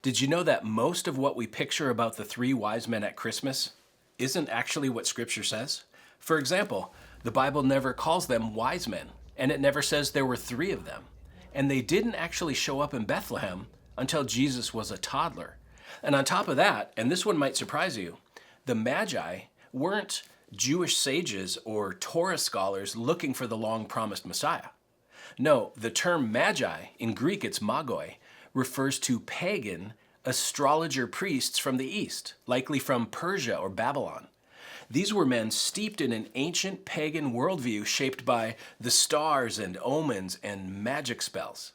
Did you know that most of what we picture about the three wise men at Christmas isn't actually what Scripture says? For example, the Bible never calls them wise men, and it never says there were three of them. And they didn't actually show up in Bethlehem until Jesus was a toddler. And on top of that, and this one might surprise you, the Magi weren't Jewish sages or Torah scholars looking for the long promised Messiah. No, the term magi, in Greek it's magoi, refers to pagan astrologer priests from the East, likely from Persia or Babylon. These were men steeped in an ancient pagan worldview shaped by the stars and omens and magic spells.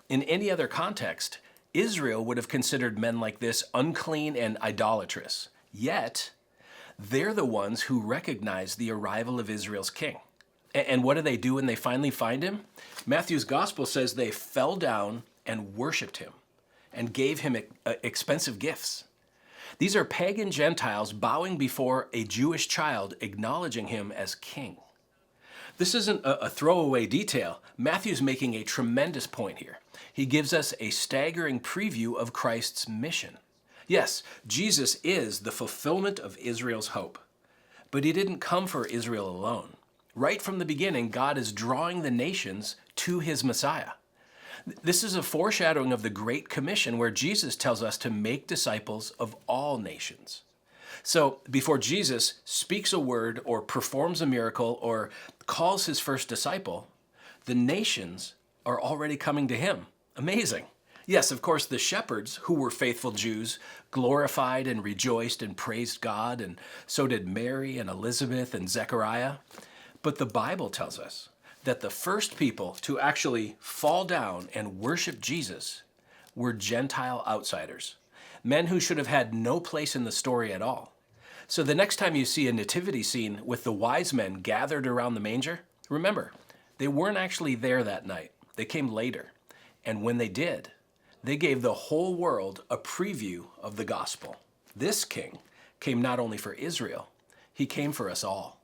In any other context, Israel would have considered men like this unclean and idolatrous. Yet, they're the ones who recognize the arrival of Israel's king. And what do they do when they finally find him? Matthew's gospel says they fell down and worshiped him and gave him expensive gifts. These are pagan Gentiles bowing before a Jewish child, acknowledging him as king. This isn't a throwaway detail. Matthew's making a tremendous point here. He gives us a staggering preview of Christ's mission. Yes, Jesus is the fulfillment of Israel's hope. But he didn't come for Israel alone. Right from the beginning, God is drawing the nations to his Messiah. This is a foreshadowing of the Great Commission where Jesus tells us to make disciples of all nations. So before Jesus speaks a word or performs a miracle or calls his first disciple, the nations are already coming to him. Amazing. Yes, of course, the shepherds, who were faithful Jews, glorified and rejoiced and praised God, and so did Mary and Elizabeth and Zechariah. But the Bible tells us that the first people to actually fall down and worship Jesus were Gentile outsiders, men who should have had no place in the story at all. So the next time you see a nativity scene with the wise men gathered around the manger, remember, they weren't actually there that night. They came later. And when they did, they gave the whole world a preview of the gospel. This king came not only for Israel, he came for us all.